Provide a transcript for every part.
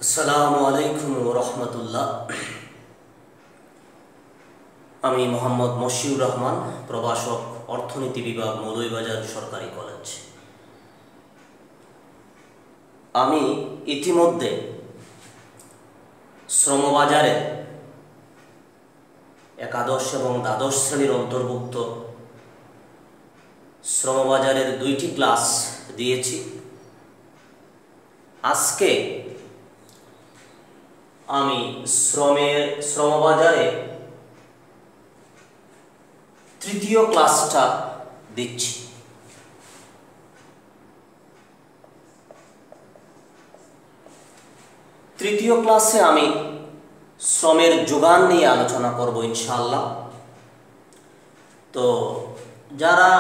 আসসালামু আলাইকুম ওয়া রাহমাতুল্লাহ। আমি মোহাম্মদ মশিউর রহমান, প্রভাষক, অর্থনীতি বিভাগ, মৌলভীবাজার সরকারি কলেজ। আমি ইতিমধ্যে শ্রমবাজারে একাদশ এবং দ্বাদশ শ্রেণীর অন্তর্ভুক্ত শ্রমবাজারের 2টি ক্লাস দিয়েছি। আজকে আমি শ্রমবাজারে 3য় ক্লাসটা দিচ্ছি। তৃতীয় ক্লাসে আমি শ্রমের যোগান নিয়ে আলোচনা করব ইনশাআল্লাহ। তো যারা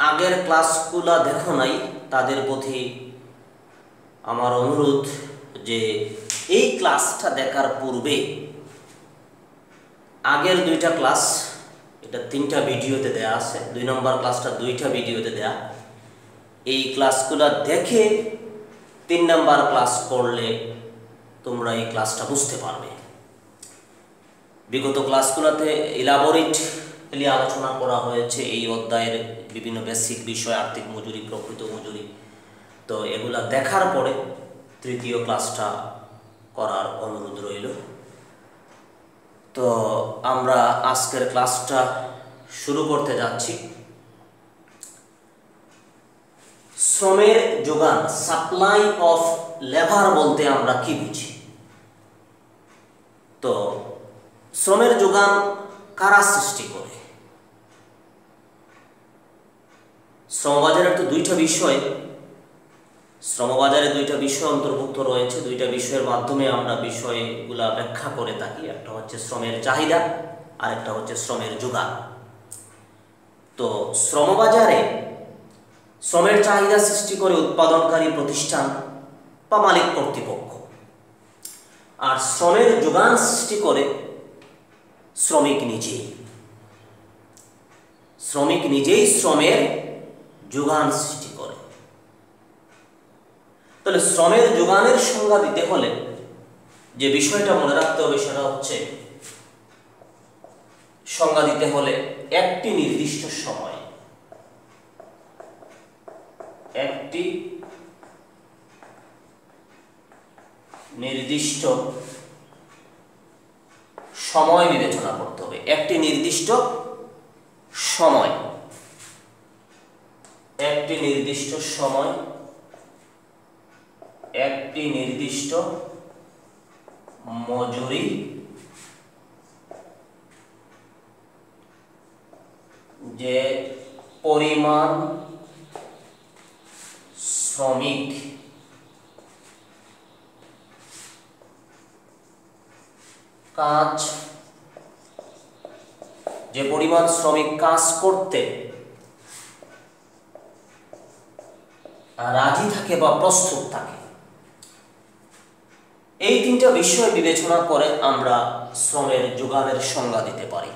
আগের ক্লাসগুলো দেখো নাই তাদের প্রতি আমার অনুরোধ যে এই ক্লাসটা দেখার পূর্বে আগের 2টা ক্লাস, এটা 3টা ভিডিওতে দেয়া আছে, 2 নম্বর ক্লাসটা 2টা ভিডিওতে দেয়া, এই ক্লাসগুলো দেখে 3 নম্বর ক্লাস করলে তোমরা এই ক্লাসটা বুঝতে পারবে। বিগত ক্লাসগুলোতে ইলাবোরেটলি আলোচনা করা হয়েছে এই অধ্যায়ের বিভিন্ন বেসিক বিষয়, আর্থিক মজুরি, প্রকৃত মজুরি। তো এগুলা দেখার পরে 3য় ক্লাসটা করার অনুরোধ রইল। তো আমরা আজকের ক্লাসটা শুরু করতে যাচ্ছি। শ্রমের যোগান, সাপ্লাই অফ লেবার বলতে আমরা কি বুঝি? তো শ্রমের যোগান কারা সৃষ্টি করে? শ্রমবাজারের তো 2টা বিষয়, শ্রমবাজারে 2টা বিষয় অন্তর্ভুক্ত রয়েছে। 2টা বিষয়ের মাধ্যমে আমরা বিষয়গুলা ব্যাখ্যা করে থাকি। একটা হচ্ছে শ্রমের চাহিদা আর একটা হচ্ছে শ্রমের যোগান। তো শ্রমবাজারে শ্রমের চাহিদা সৃষ্টি করে উৎপাদনকারী প্রতিষ্ঠান বা মালিক কর্তৃপক্ষ, আর শ্রমের যোগান সৃষ্টি করে শ্রমিক নিজেই। শ্রমিক নিজেই শ্রমের যোগান সৃষ্টি করে। তাহলে শ্রমের যোগানের সংজ্ঞা দিতে হলে যে বিষয়টা মনে রাখতে হবে সেটা হচ্ছে, সংজ্ঞা দিতে হলে একটি নির্দিষ্ট সময়, একটি নির্দিষ্ট সময় বিবেচনা করতে হবে। একটি নির্দিষ্ট সময়, একটি নির্দিষ্ট সময়, একটি নির্দিষ্ট মজুরি, যে পরিমাণ শ্রমিক কাজ, যে পরিমাণ শ্রমিক কাজ করতে রাজি থাকে বা প্রস্তুত থাকে, এই 3টা বিষয় বিবেচনা করে আমরা শ্রমের যোগানের সংজ্ঞা দিতে পারি।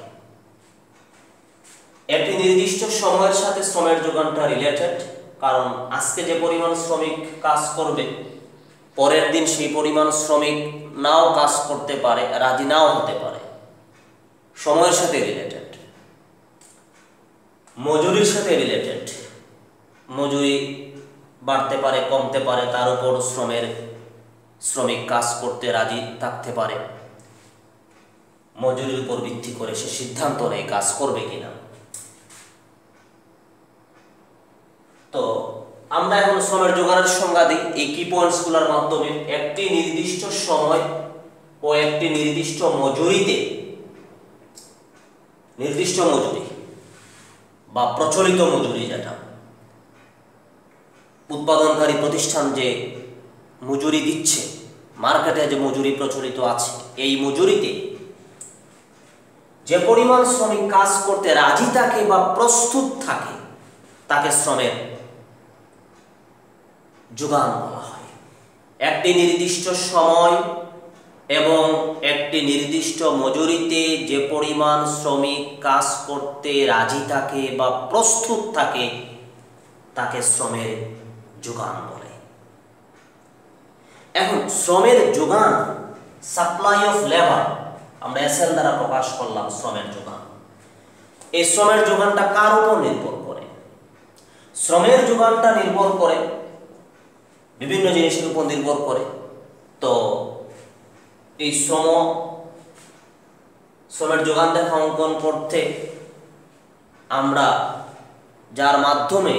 একটি নির্দিষ্ট সময়ের সাথে শ্রমের যোগানটা রিলেটেড, কারণ আজকে যে পরিমাণ শ্রমিক কাজ করবে পরের দিন সেই পরিমাণ শ্রমিক নাও কাজ করতে পারে, রাজি নাও হতে পারে, সময়ের সাথে রিলেটেড। মজুরির সাথে রিলেটেড, মজুরি বাড়তে পারে, কমতে পারে, তার উপর শ্রমিক কাজ করতে রাজি থাকতে পারে। মজুরির উপর ভিত্তি করে সে সিদ্ধান্ত নেয় কাজ করবে কিনা। তো আমরা এখন শ্রমের যোগানের সংজ্ঞা দিই এই কি পয়েন্টসগুলোর মাধ্যমে। একটি নির্দিষ্ট সময় ও একটি নির্দিষ্ট মজুরিতে, নির্দিষ্ট মজুরি বা প্রচলিত মজুরি, যেটা উৎপাদনকারী প্রতিষ্ঠান যে মজুরি দিচ্ছে, মার্কেটে যে মজুরি প্রচলিত আছে, এই মজুরিতে যে পরিমাণ শ্রমিক কাজ করতে রাজি থাকে বা প্রস্তুত থাকে তাকে শ্রমের যোগান বলা হয়। একটি নির্দিষ্ট সময় এবং একটি নির্দিষ্ট মজুরিতে যে পরিমাণ শ্রমিক কাজ করতে রাজি থাকে বা প্রস্তুত থাকে তাকে শ্রমের যোগান বলে। এখন শ্রমের যোগান, সাপ্লাই অফ লেবার, আমরা এসএল দ্বারা প্রকাশ করলাম শ্রমের যোগান। এই শ্রমের যোগানটা কার উপর নির্ভর করে? শ্রমের যোগানটা নির্ভর করে বিভিন্ন জিনিসের উপর নির্ভর করে। তো এই শ্রমের যোগান দেখা অঙ্কন করতে আমরা যার মাধ্যমে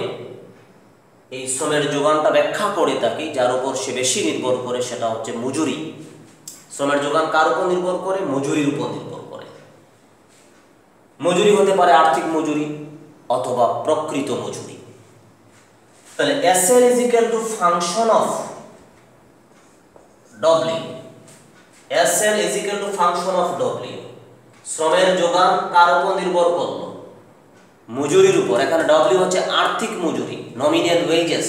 এই শ্রমের যোগানটা ব্যাখ্যা করে থাকি, যার উপর সে বেশি নির্ভর করে, সেটা হচ্ছে মজুরি। শ্রমের যোগান কার উপর নির্ভর করে? মজুরির উপর নির্ভর করে। মজুরি হতে পারে আর্থিক মজুরি অথবা প্রকৃত মজুরি। তাহলে SL is equal to function of W, SL is equal to function of W। শ্রমের যোগান কার উপর নির্ভর করলো? মজুরির উপর। এখানে W হচ্ছে আর্থিক মজুরি, নমিনাল ওয়েজেস,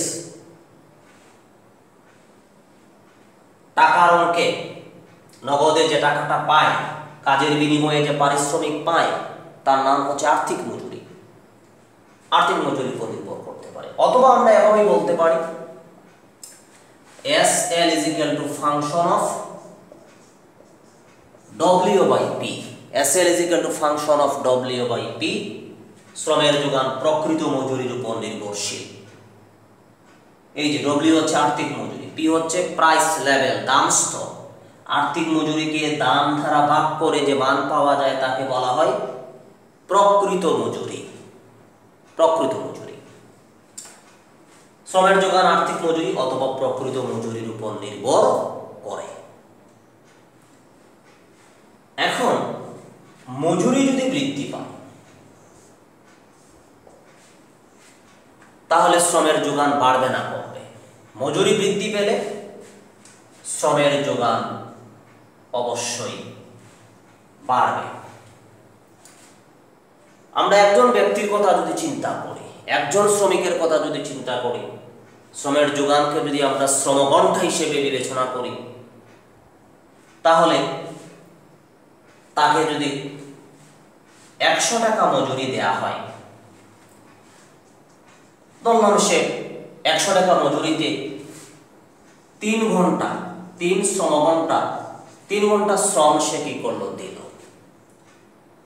টাকার অঙ্কে নগদে যে টাকাটা পায়, কাজের বিনিময়ে যে পারিশ্রমিক পায়, তার নাম হচ্ছে আর্থিক মজুরি। আর্থিক মজুরির উপর নির্ভর করতে পারে। অথবা আমরা এভাবেই বলতে পারি SL is equal to function of W by P। SL is equal to function of W by P। শ্রমের যোগান প্রকৃত মজুরির উপর নির্ভরশীল। এই যে W হচ্ছে আর্থিক মজুরি, P হচ্ছে প্রাইস লেভেল, দাম স্তর। আর্থিক মজুরিকে দাম দ্বারা ভাগ করে যে মান পাওয়া যায় তাকে বলা হয় প্রকৃত মজুরি। প্রকৃত মজুরি। শ্রমের যোগান আর্থিক মজুরি অথবা প্রকৃত মজুরির উপর নির্ভর করে। এখন মজুরি যদি বৃদ্ধি পায় তাহলে শ্রমের যোগান বাড়বে না কমবে? মজুরি বৃদ্ধি পেলে শ্রমের যোগান অবশ্যই বাড়বে। আমরা একজন ব্যক্তির কথা যদি চিন্তা করি, একজন শ্রমিকের কথা যদি চিন্তা করি, শ্রমের যোগানকে যদি আমরা শ্রমঘণ্টা হিসেবে বিবেচনা করি, তাহলে তাকে যদি 100 টাকা মজুরি দেয়া হয়, ধরলাম সে 100 টাকা মজুরিতে 3 ঘন্টা, 3 শ্রমঘণ্টা, 3 ঘন্টা শ্রম সে কি করলো? দিল।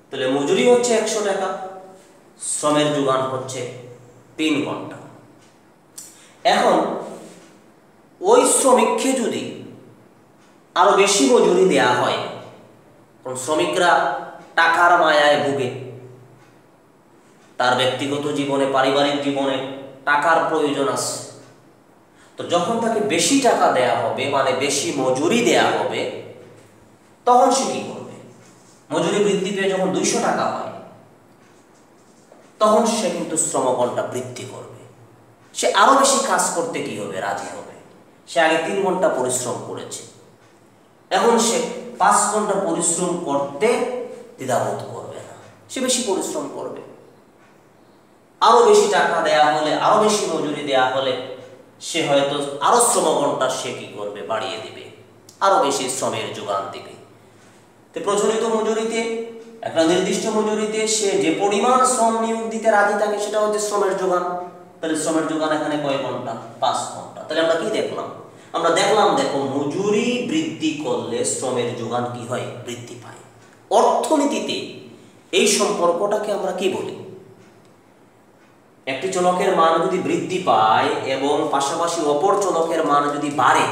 তাহলে মজুরি হচ্ছে 100 টাকা, শ্রমের যোগান হচ্ছে 3 ঘন্টা। এখন ওই শ্রমিককে যদি আরো বেশি মজুরি দেয়া হয়, কারণ শ্রমিকরা টাকার মায়ায় ভুগে, তার ব্যক্তিগত জীবনে, পারিবারিক জীবনে টাকার প্রয়োজন আছে। তো যখন তাকে বেশি টাকা দেয়া হবে, মানে বেশি মজুরি দেয়া হবে, তখন সে কি করবে? মজুরি বৃদ্ধি পেয়ে যখন 200 টাকা হয়, তখন সে কিন্তু শ্রমঘণ্টা বৃদ্ধি করবে। সে আরো বেশি কাজ করতে কি হবে? রাজি হবে। সে আগে 3 ঘন্টা পরিশ্রম করেছে, এখন সে 5 ঘন্টা পরিশ্রম করতে দ্বিধাবোধ করবে না, সে বেশি পরিশ্রম করবে। আরো বেশি টাকা দেয়া হলে, আরো বেশি মজুরি দেয়া হলে সে হয়তো আরো শ্রমঘণ্টা সে কি করবে? বাড়িয়ে দিবে, আরো বেশি শ্রমের যোগান দিবে। তো প্রচলিত মজুরিতে, একটা নির্দিষ্ট মজুরিতে সে যে পরিমাণ শ্রম নিয়োগ দিতে রাজি থাকে সেটা হচ্ছে শ্রমের যোগান। তাহলে শ্রমের যোগান এখানে কয় ঘন্টা? 5 ঘন্টা। তাহলে আমরা কি দেখলাম? আমরা দেখলাম, দেখো, মজুরি বৃদ্ধি করলে শ্রমের যোগান কি হয়? বৃদ্ধি পায়। অর্থনীতিতে এই সম্পর্কটাকে আমরা কি বলি? একটি চলকের মান যদি বৃদ্ধি পায় এবং পাশাপাশি অপর চলকের মান যদি বাড়ে,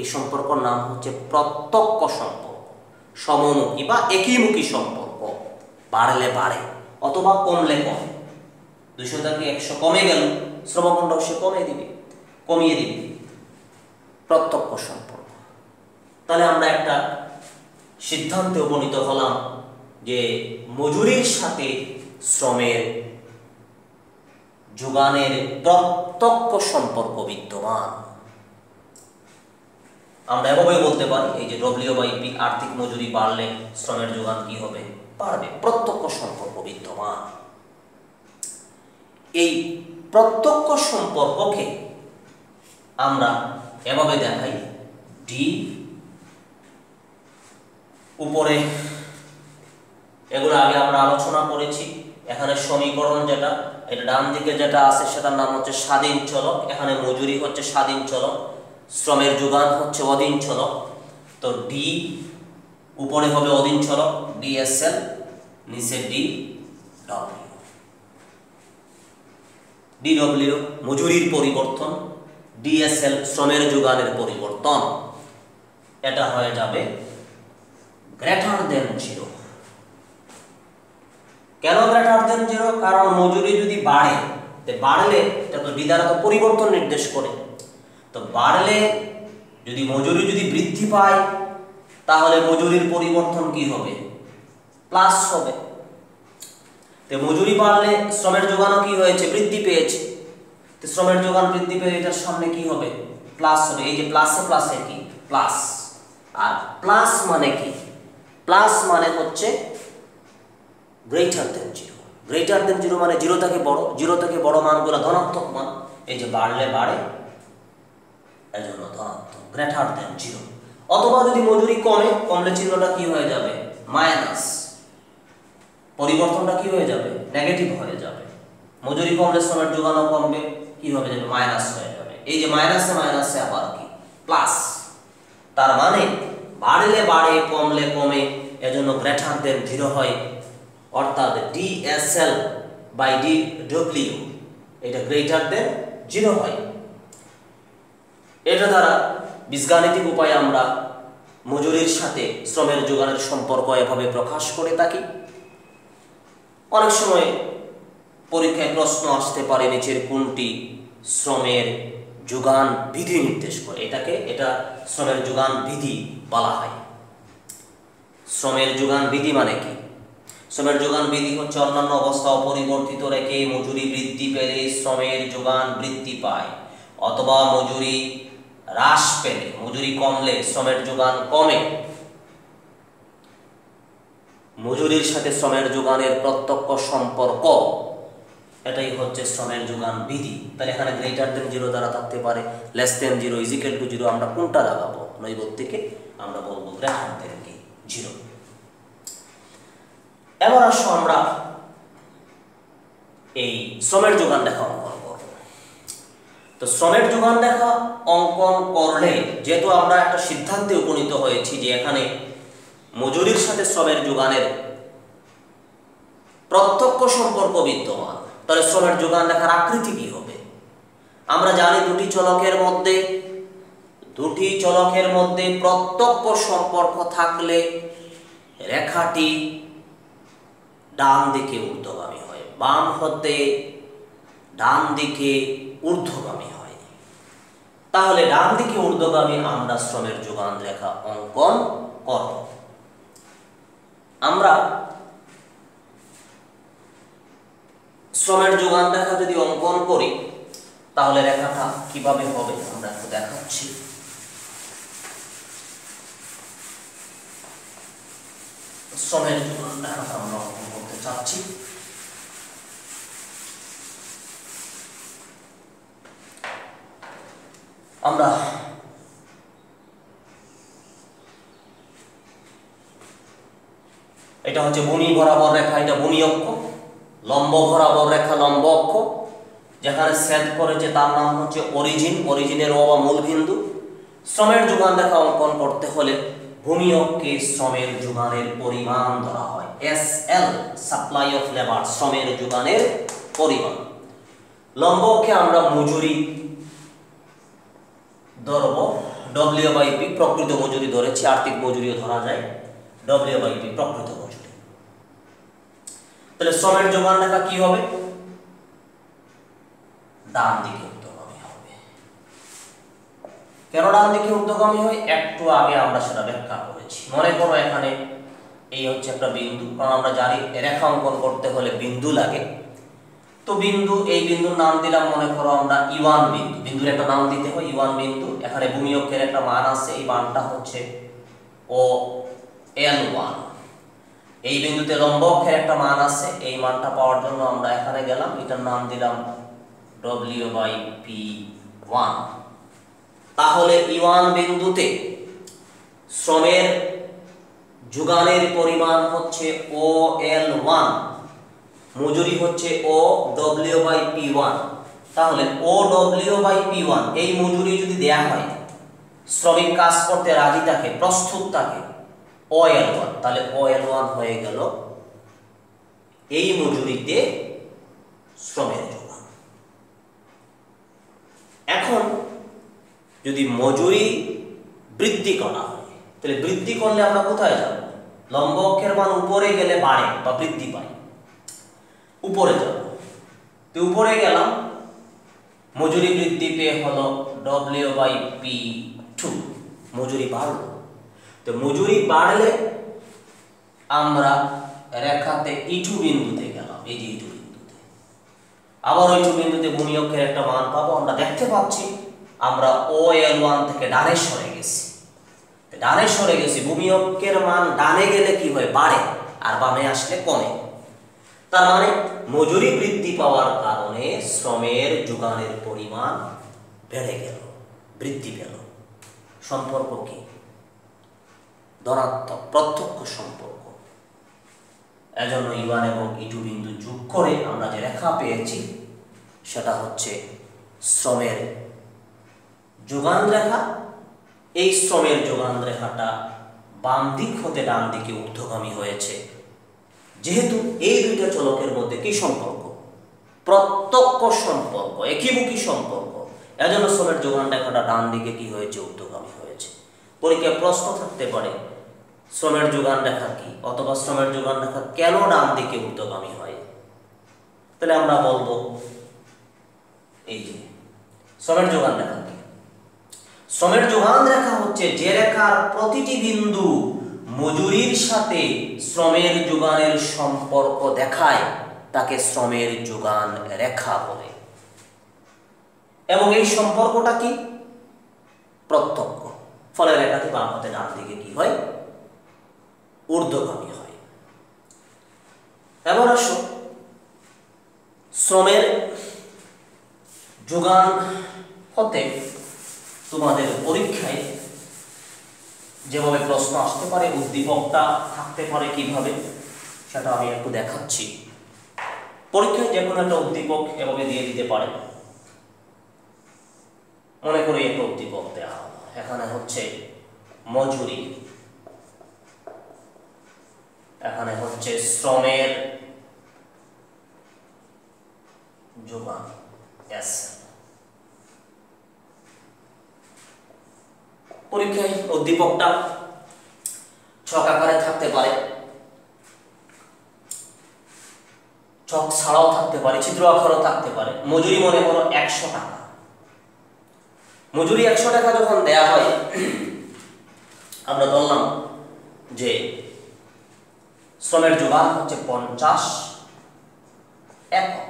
এই সম্পর্কর নাম হচ্ছে প্রত্যক্ষ সম্পর্ক, সমমুখী বা একইমুখী সম্পর্ক। বাড়লে বাড়ে অথবা কমলে কমে। 200 থেকে 100 কমে গেল, শ্রমঘণ্টাও সে কমিয়ে দিবে, প্রত্যক্ষ সম্পর্ক। তাহলে আমরা একটা সিদ্ধান্তে উপনীত হলাম যে মজুরির সাথে শ্রমের যোগানের প্রত্যক্ষ সম্পর্ক বিদ্যমান। আমরা এভাবে বলতে পারি, এই যে W/P, আর্থিক মজুরি বাড়লে শ্রমের যোগান কি হবে? বাড়বে। প্রত্যক্ষ সম্পর্ক বিদ্যমান। এই প্রত্যক্ষ সম্পর্ককে আমরা এভাবে দেখাই, D উপরে, এগুলো আগে আমরা আলোচনা করেছি। এখানে সমীকরণ যেটা, এটা ডান দিকে যেটা আছে সেটার নাম হচ্ছে স্বাধীন চলক। এখানে মজুরি হচ্ছে স্বাধীন চলক। শ্রমের যোগান হচ্ছে অধীন চলক, তো ডি উপরে হবে অধীন চলক ডিএসএল, নিচে ডিডব্লিউ মজুরির পরিবর্তন, ডিএসএল শ্রমের যোগানের পরিবর্তন, এটা হয়ে যাবে গ্রেটার দেন 0। কেন গ্রেটার দেন 0? কারণ মজুরি যদি বাড়ে, বাড়লে এটা তো ডি দ্বারা তো পরিবর্তন নির্দেশ করে, তো বাড়লে যদি মজুরি যদি বৃদ্ধি পায় তাহলে মজুরির পরিবর্তন কি হবে? প্লাস হবে। তো মজুরি বাড়লে শ্রমের যোগানও কি হয়েছে? বৃদ্ধি পেয়েছে। তো শ্রমের যোগান বৃদ্ধি পেয়ে এটার সামনে কি হবে? প্লাস হবে। এই যে প্লাসে প্লাসে কি প্লাস, আর প্লাস মানে কি? প্লাস মানে হচ্ছে গ্রেটার দেন 0। গ্রেটার দেন 0 মানে 0 থেকে বড়, 0 থেকে বড় মানগুলো ধনাত্মক মান। এই যে বাড়লে বাড়ে, এজন্য ধনাত্মক, গ্রেটার দেন 0। অথবা যদি মজুরি কমে, কমলে চিহ্নটা কি হয়ে যাবে? মাইনাস, পরিবর্তনটা কি হয়ে যাবে? নেগেটিভ হয়ে যাবে। মজুরি কমলে শ্রমের যোগানও কমবে, কি হবে যাবে? মাইনাস হয়ে যাবে। এই যে মাইনাসে মাইনাসে আবার কি প্লাস, তার মানে বাড়লে বাড়ে, কমলে কমে, এজন্য গ্রেটার দেন 0 হয়। অর্থাৎ ডিএসএল বাই ডিডব্লিউ এটা গ্রেটার দেন 0 হয়। এটা দ্বারা বীজগাণিতিক উপায়ে আমরা মজুরির সাথে শ্রমের যোগানের সম্পর্ক এভাবে প্রকাশ করে থাকি। অনেক সময় পরীক্ষায় প্রশ্ন আসতে পারে নিচের কোনটি শ্রমের যোগান বিধি নির্দেশ করে? এটা শ্রমের যোগান বিধি বলা হয়। শ্রমের যোগান বিধি মানে কি? শ্রমের যোগান বিধি হচ্ছে অন্যান্য অবস্থা অপরিবর্তিত রেখে মজুরি বৃদ্ধি পেলে শ্রমের যোগান বৃদ্ধি পায়, অথবা মজুরি হ্রাস পেলে, মজুরি কমলে শ্রমের যোগান কমে। মজুরির সাথে শ্রমের যোগানের প্রত্যক্ষ সম্পর্ক, এটাই হচ্ছে শ্রমের যোগান বিধি। তাহলে এখানে গ্রেটার দেন 0 দ্বারা থাকতে পারে, লেস দেন 0, ইজিক্যাল টু 0, আমরা কোনটা লাগাবো? নৈবত্তিকে আমরা বলবো গ্রেটার দেন 0। এবার আসো আমরা এই শ্রমের যোগান দেখা অঙ্কন করব। তো শ্রমের যোগান দেখা অঙ্কন করলে যেহেতু আমরা একটা সিদ্ধান্তে উপনীত হয়েছি যে এখানে মজুরির সাথে শ্রমের যোগানের প্রত্যক্ষ সম্পর্ক বিদ্যমান, তাহলে শ্রমের যোগান দেখার আকৃতি কি হবে? আমরা জানি দুটি চলকের মধ্যে প্রত্যক্ষ সম্পর্ক থাকলে রেখাটি ডান দিকে ঊর্ধ্বগামী হয়, বাম হতে ডান দিকে ঊর্ধ্বগামী হয়। তাহলে ডান দিকে ঊর্ধ্বগামী আমরা শ্রমের যোগান রেখা অঙ্কন করব। আমরা শ্রমের যোগান রেখা যদি অঙ্কন করি তাহলে রেখাটা কিভাবে হবে আমরা একটু দেখাচ্ছি। শ্রমের যোগান রেখাটা আমরা অঙ্কন করতে চাচ্ছি। আমরা এটা হচ্ছে ভূমি বরাবর রেখা, এটা ভূমি অক্ষ, লম্ব বরাবর রেখা লম্ব অক্ষ, যেখানে ছেদ করেছে তার নাম হচ্ছে অরিজিন, অরিজিনের ও বা মূল বিন্দু। শ্রমের যোগান রেখা অঙ্কন করতে হলে ভূমি অক্ষে শ্রমের যোগানের পরিমাণ ধরা হয়, এসএল, সাপ্লাই অফ লেবার, শ্রমের যোগানের পরিমাণ। লম্ব অক্ষে আমরা মজুরি ধরব ডব্লিউ/পি, প্রকৃত মজুরি ধরেছি, আর্থিক মজুরিও ধরা যায়, ডব্লিউ/পি প্রকৃত মজুরি। তাহলে শ্রমের যোগান রেখা কি হবে? ডান দিকে ঊর্ধ্বগামী হবে। কেন ডান দিকে ঊর্ধ্বগামী হয় একটু আগে আমরা সেটা ব্যাখ্যা করেছি। মনে করো এখানে এই হচ্ছে একটা বিন্দু, কারণ আমরা জানি রেখা অঙ্কন করতে হলে বিন্দু লাগে। তো বিন্দু, এই বিন্দুর নাম দিলাম মনে করো আমরা E1 বিন্দু, বিন্দুর একটা নাম দিতে হয় E1 বিন্দু। এখানে ভূমি অক্ষের একটা মান আছে, এই মানটা হচ্ছে OL1। এই বিন্দুতে লম্ব অক্ষের একটা মান আছে, এই মানটা পাওয়ার জন্য আমরা এখানে গেলাম, এটার নাম দিলাম W/P1। তাহলে E1 বিন্দুতে শ্রমের যোগানের পরিমাণ হচ্ছে OL1, মজুরি হচ্ছে OW/P1। তাহলে OW/P1 এই মজুরি যদি দেয়া হয় শ্রমিক কাজ করতে রাজি থাকে, প্রস্তুত থাকে, OL1, তাহলে OL1 হয়ে গেল এই মজুরিতে শ্রমের যোগান। এখন যদি মজুরি বৃদ্ধি করা হয়, তাহলে বৃদ্ধি করলে আমরা কোথায় যাব? লম্ব অক্ষের মান উপরে গেলে বাড়ে বা বৃদ্ধি পায়, উপরে যাব। তো উপরে গেলাম, মজুরি বৃদ্ধি পেয়ে হলো W/P2, মজুরি বাড়লো। তো মজুরি বাড়লে আমরা রেখাতে E2 বিন্দুতে গেলাম, এই যে E2 বিন্দুতে, আবার ওই 2 বিন্দুতে ভূমি অক্ষের একটা মান পাবো। আমরা দেখতে পাচ্ছি আমরা OL1 থেকে ডানে সরে গেছি। ডানে সরে গেছি, ভূমি অক্ষের মান ডানে গেলে কি হয়? বাড়ে, আর বামে আসলে কমে। তার মানে মজুরি বৃদ্ধি পাওয়ার কারণে শ্রমের যোগানের পরিমাণ বেড়ে গেল, বৃদ্ধি পেল। সম্পর্ক কি? ধনাত্মক, প্রত্যক্ষ সম্পর্ক। এজন্য E1 এবং E2 বিন্দু যোগ করে আমরা যে রেখা পেয়েছি সেটা হচ্ছে শ্রমের যোগান রেখা। এই শ্রমের যোগান রেখাটা বাম দিক হতে ডান দিকে ঊর্ধ্বগামী হয়েছে। যেহেতু এই দুইটা চলকের মধ্যে কি সম্পর্ক? প্রত্যক্ষ সম্পর্ক, একীমুখী সম্পর্ক। এজন্য শ্রমের যোগান রেখাটা ডান দিকে কি হয়েছে? ঊর্ধ্বগামী হয়েছে। পরীক্ষায় প্রশ্ন থাকতে পারে শ্রমের যোগান রেখা কি, অথবা শ্রমের যোগান রেখা কেন ডান দিকে ঊর্ধ্বগামী হয়? তাহলে আমরা বলবো এই যে শ্রমের যোগান রেখা কি? শ্রমের যোগান রেখা হচ্ছে যে রেখার প্রতিটি বিন্দু মজুরির সাথে শ্রমের যোগানের সম্পর্ক দেখায় তাকে শ্রমের যোগান রেখা বলে। এবং এই সম্পর্কটা কি? প্রত্যক্ষ। ফলে রেখাটি বাম হাতে ডান দিকে কি হয়? ঊর্ধ্বগামী হয়। এবার আসো শ্রমের যোগান হতে তোমাদের পরীক্ষায় যেভাবে প্রশ্ন আসতে পারে, উদ্দীপকটা থাকতে পারে কিভাবে, সেটা আমি একটু দেখাচ্ছি। পরীক্ষায় যে কোনো একটা উদ্দীপক এভাবে দিয়ে দিতে পারে। মনে করি একটা উদ্দীপক দেওয়া হলো, এখানে হচ্ছে মজুরি, এখানে হচ্ছে শ্রমের যোগান S। পরীক্ষায় উদ্দীপকটা ছক আকারে থাকতে পারে, ছক ছাড়াও থাকতে পারে, চিত্র আকারেও থাকতে পারে। মজুরি মনে করো 100 টাকা। মজুরি 100 টাকা যখন দেয়া হয়, আমরা বললাম যে শ্রমের যোগান হচ্ছে 50 একক।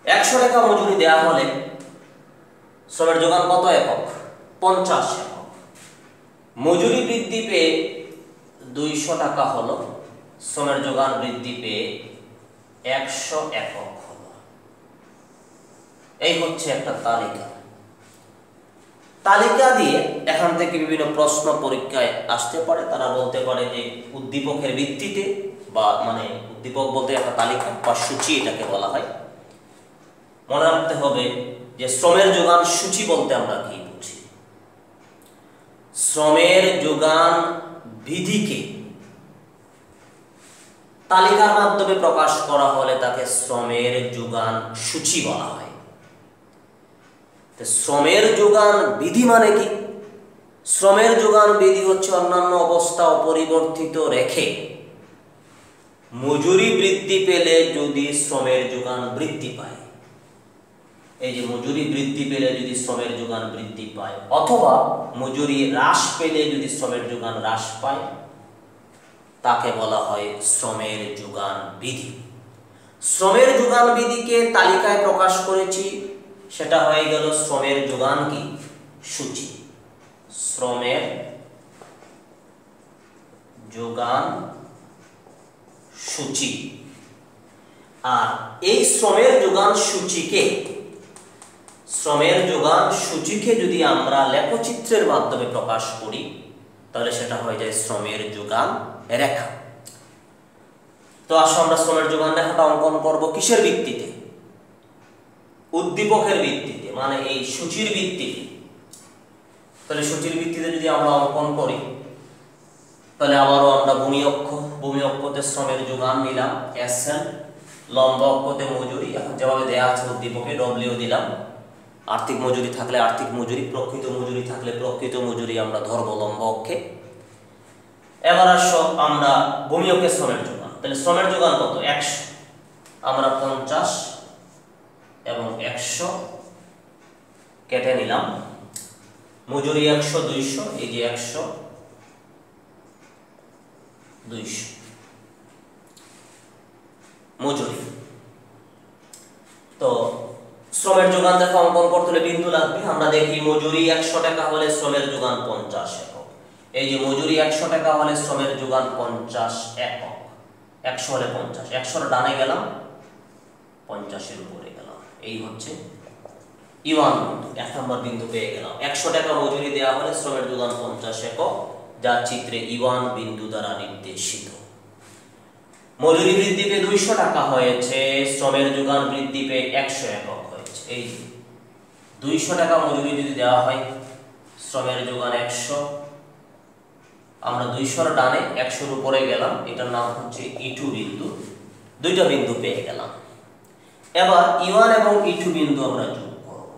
100 টাকা মজুরি দেয়া হলে শ্রমের যোগান কত একক? 50 একক। মজুরি বৃদ্ধি পেয়ে 200 টাকা হলো, শ্রমের যোগান বৃদ্ধি পেয়ে 100 একক হলো। এই হচ্ছে একটা তালিকা। তালিকা দিয়ে এখান থেকে বিভিন্ন প্রশ্ন পরীক্ষায় আসতে পারে। তারা বলতে পারে যে উদ্দীপকের ভিত্তিতে, বা মানে উদ্দীপক বলতে একটা তালিকা বা সূচি এটাকে বলা হয়। মনে রাখতে হবে যে শ্রমের যোগান সূচি বলতে আমরা কি বুঝি? শ্রমের যোগান বিধিকে তালিকার মাধ্যমে প্রকাশ করা হলে তাকে শ্রমের যোগান সূচি বলা হয়। শ্রমের যোগান বিধি মানে কি? শ্রমের যোগান বিধি হচ্ছে অন্যান্য অবস্থা অপরিবর্তিত রেখে মজুরি বৃদ্ধি পেলে যদি শ্রমের যোগান বৃদ্ধি পায়, এই যে মজুরি বৃদ্ধি পেলে যদি শ্রমের যোগান বৃদ্ধি পায়, অথবা মজুরি হ্রাস পেলে যদি শ্রমের যোগান হ্রাস পায়, তাকে বলা হয় শ্রমের যোগান বিধি। শ্রমের যোগান বিধিকে তালিকায় প্রকাশ করেছি, সেটা হয়ে গেল শ্রমের যোগান কি? সূচি। শ্রমের যোগান সূচি। আর এই শ্রমের যোগান সূচিকে যদি আমরা লেখচিত্রের মাধ্যমে প্রকাশ করি, তাহলে সেটা হয়ে যায় শ্রমের যোগান রেখা। তো আসো আমরা শ্রমের যোগান রেখাটা অঙ্কন করব কিসের ভিত্তিতে? উদ্দীপকের ভিত্তিতে, মানে এই সূচির ভিত্তিতে। তাহলে সূচির ভিত্তিতে যদি আমরা অঙ্কন করি তাহলে আবারও আমরা ভূমি অক্ষতে শ্রমের যোগান নিলাম SN, লম্ব অক্ষতে মজুরি, এখন যেভাবে দেয়া আছে উদ্দীপকে W দিলাম, আর্থিক মজুরি থাকলে আর্থিক মজুরি, প্রকৃত মজুরি থাকলে প্রকৃত মজুরি আমরা ধরব লম্ব অক্ষে। এবার আসো আমরা ভূমি অক্ষে শ্রমের যোগান, তাহলে শ্রমের যোগান কত? 100, আমরা 50 এবং 100 কেটে নিলাম, মজুরি 100 200, এই যে 100 200 মজুরি। তো শ্রমের যোগান দেখা অঙ্কন করতে হলে বিন্দু লাগবে। আমরা দেখি মজুরি 100 টাকা হলে শ্রমের যোগান 50 একক। এই যে মজুরি 100 টাকা হলে শ্রমের যোগান 50 একক, 100 হলে 50, 100 ডানে গেলাম 50 এর উপরে গেলাম, এই হচ্ছে E1 বিন্দু, 1 নম্বর বিন্দু পেয়ে গেলাম। 100 টাকা মজুরি দেওয়া হলে শ্রমের যোগান 50 একক, যা চিত্রে E1 বিন্দু দ্বারা নির্দেশিত। মজুরি বৃদ্ধি পেয়ে 200 টাকা হয়েছে, শ্রমের যোগান বৃদ্ধি পেয়ে 100 একক হয়েছে। এই 200 টাকা মজুরি যদি দেওয়া হয়, শ্রমের যোগান 100, আমরা 200 ডানে 100 এর উপরে গেলাম, এটার নাম হচ্ছে E2 বিন্দু, দুইটা বিন্দু পেয়ে গেলাম। এবার E1 এবং E2 বিন্দু আমরা যোগ করব।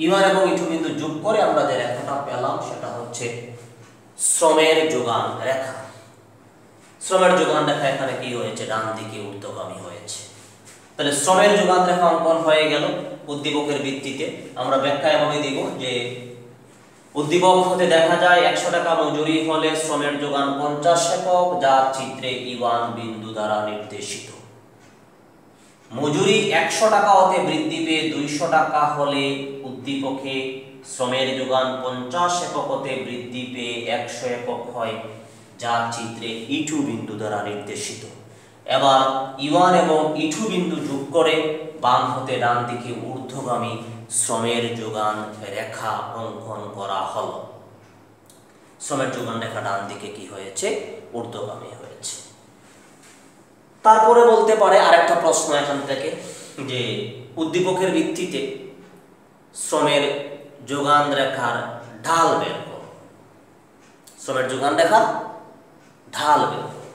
E1 এবং E2 বিন্দু যোগ করে আমরা যে রেখাটা পেলাম সেটা হচ্ছে শ্রমের যোগান রেখা। শ্রমের যোগান রেখা এখানে কি হয়েছে? ডান দিকে ঊর্ধ্বগামী হয়েছে। তাহলে শ্রমের যোগান রেখা অঙ্কন হয়ে গেল উদ্দীপকের ভিত্তিতে। আমরা ব্যাখ্যা এভাবে দিব যে উদ্দীপক হতে দেখা যায় 100 টাকা মজুরি হলে শ্রমের যোগান 50 একক, যা চিত্রে E1 বিন্দু দ্বারা নির্দেশিত। মজুরি 100 টাকা হতে বৃদ্ধি পেয়ে 200 টাকা হলে উদ্দীপকে শ্রমের যোগান 50 একক হতে বৃদ্ধি পেয়ে 100 একক হয়, যা চিত্রে E2 বিন্দু দ্বারা নির্দেশিত। এবার E1 এবং E2 বিন্দু যোগ করে বাম হতে ডান দিকে ঊর্ধ্বগামী শ্রমের যোগান রেখা অঙ্কন করা হলো। শ্রমের যোগান রেখা ডান দিকে কি হয়েছে? ঊর্ধ্বগামী হয়েছে। তারপরে বলতে পারে আরেকটা প্রশ্ন এখান থেকে যে উদ্দীপকের ভিত্তিতে শ্রমের যোগান রেখার ঢাল বের করো। শ্রমের যোগান রেখার ঢাল বের করো।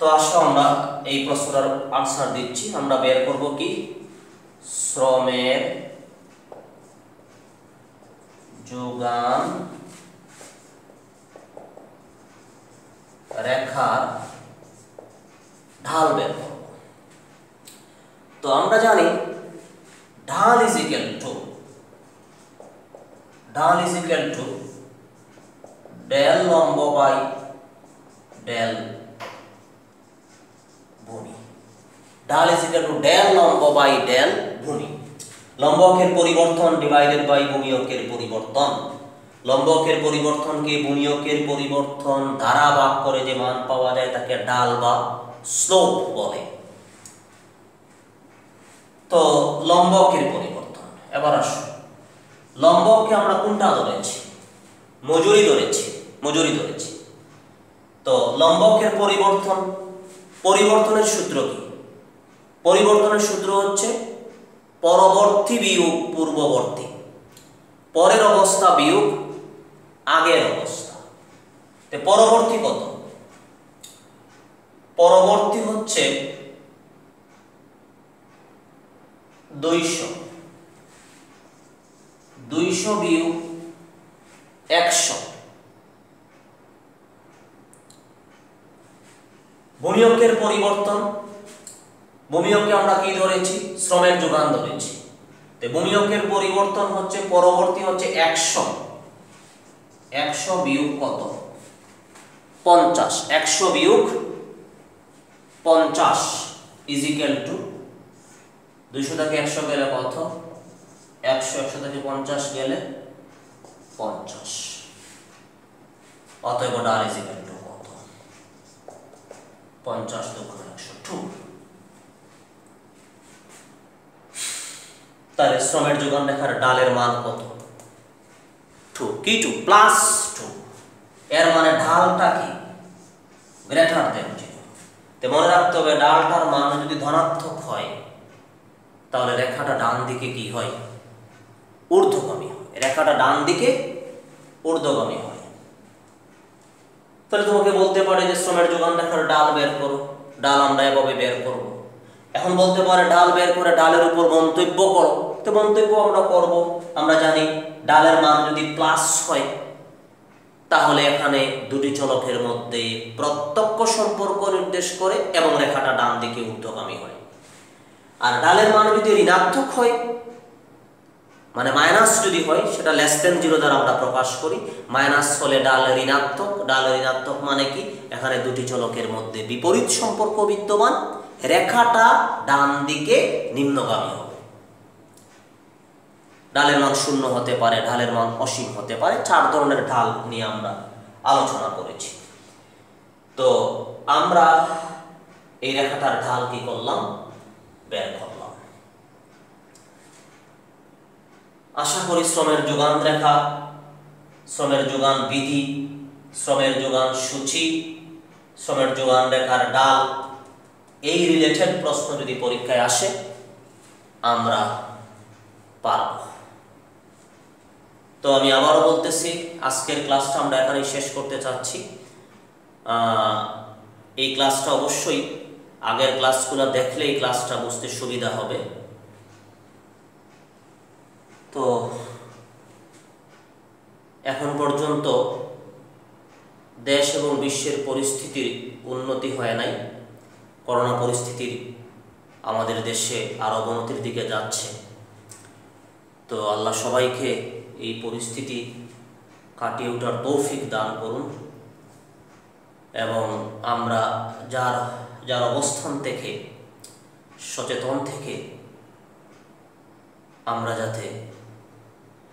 তো আসো আমরা এই প্রশ্নটার আনসার দিচ্ছি। আমরা বের করব কি? শ্রমের যোগান রেখার ঢাল বের করব। তো আমরা জানি ঢাল ইজ ইকুয়াল টু ডেল লম্ব বাই ডেল ভূমি। ঢাল ইজ ইকুয়াল টু ডেল লম্ব বাই ডেল ভূমি। লম্ব অক্ষের পরিবর্তন ডিভাইডেড বাই ভূমি অক্ষের পরিবর্তন। লম্ব অক্ষের পরিবর্তনকে ভূমি অক্ষের পরিবর্তন দ্বারা ভাগ করে যে মান পাওয়া যায় তাকে ঢাল বা স্লোপ বলে। তো লম্ব অক্ষের পরিবর্তন। এবার আসো লম্ব অক্ষে আমরা কোনটা ধরেছি? মজুরি ধরেছি। তো লম্ব অক্ষের পরিবর্তনের সূত্র কি? পরিবর্তনের সূত্র হচ্ছে পরবর্তী বিয়োগ পূর্ববর্তী, পরের অবস্থা বিয়োগ আগের অবস্থা। পরবর্তী কত? পরবর্তী হচ্ছে 200 বিয়োগ 100। ভূমি অক্ষের পরিবর্তন, ভূমি অক্ষে আমরা কি ধরেছি? শ্রমের যোগান ধরেছি। ভূমি অক্ষের পরিবর্তন হচ্ছে পরবর্তী হচ্ছে 100 বিয়োগ কত? 50। 100 বিয়োগ 50 ইজ ইকুয়াল টু 200 থেকে 100 গেলে কত? 100 থেকে 50 গেলে 50। অতএব ঢাল ইজ ইকুয়াল টু কত? 50 দুগুণ 100 2। তাহলে শ্রমের যোগান রেখার ঢালের মান কত? 2। কি 2? প্লাস 2। এর মানে ঢালটা কি? Greater than 0। তো মনে রাখতে হবে ঢালটার মান যদি ধনাত্মক হয় তাহলে রেখাটা ডান দিকে কি হয়? ঊর্ধ্বগামী হয়, রেখাটা ডান দিকে ঊর্ধ্বগামী হয়। তাহলে তোমাকে বলতে পারে যে শ্রমের যোগান রেখার ডাল বের করো, ডাল আমরা এভাবে বের করব। এখন বলতে পারে ডাল বের করে ডালের উপর মন্তব্য করো, তো মন্তব্য আমরা করব। আমরা জানি ডালের মান যদি প্লাস হয় তাহলে এখানে দুটি চলকের মধ্যে প্রত্যক্ষ সম্পর্ক নির্দেশ করে এবং রেখাটা ডান দিকে ঊর্ধ্বগামী হয়। আর ডালের মান যদি ঋণাত্মক হয়, মানে মাইনাস যদি হয়, সেটা লেস দেন 0 দ্বারা আমরা প্রকাশ করি। মাইনাস হলে ডাল ঋণাত্মক, ডাল ঋণাত্মক মানে কি, এখানে দুটি চলকের মধ্যে বিপরীত সম্পর্ক বিদ্যমান, রেখাটা ডান দিকে নিম্নগামী হবে। ডালের মান 0 হতে পারে, ঢালের মান অসীম হতে পারে। 4 ধরনের ঢাল নিয়ে আমরা আলোচনা করেছি। তো আমরা এই রেখাটার ঢাল কি করলাম, বের করলাম। আশা করি শ্রমের যোগান রেখা, শ্রমের যোগান বিধি, শ্রমের যোগান সূচি, শ্রমের যোগান রেখার ডাল, এই রিলেটেড প্রশ্ন যদি পরীক্ষায় আসে আমরা পারব। তো আমি আবারও বলতেছি, আজকের ক্লাসটা আমরা এখানেই শেষ করতে চাচ্ছি। এই ক্লাসটা অবশ্যই আগের ক্লাসগুলো দেখলে এই ক্লাসটা বুঝতে সুবিধা হবে। তো এখন পর্যন্ত দেশ এবং বিশ্বের পরিস্থিতির উন্নতি হয় নাই। করোনা পরিস্থিতির আমাদের দেশে আরও অবনতির দিকে যাচ্ছে। তো আল্লাহ সবাইকে এই পরিস্থিতি কাটিয়ে ওঠার তৌফিক দান করুন এবং আমরা যার অবস্থান থেকে, সচেতন থেকে আমরা যাতে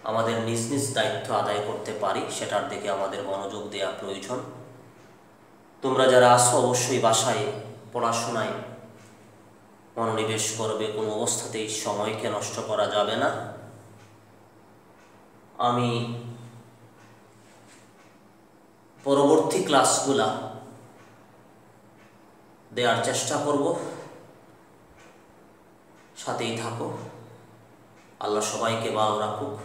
আমাদের নিজ নিজ দায়িত্ব আদায় করতে পারি সেটার দিকে আমাদের মনোযোগ দেওয়া প্রয়োজন। তোমরা যারা আসো অবশ্যই বাসায় পড়াশোনায় মনোনিবেশ করবে, কোনো অবস্থাতেই সময়কে নষ্ট করা যাবে না। আমি পরবর্তী ক্লাসগুলা দেওয়ার চেষ্টা করব, সাথেই থাকো। আল্লাহ সবাইকে ভালো রাখুক।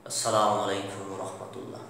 আসসালামু আলাইকুম ওয়া রাহমাতুল্লাহ।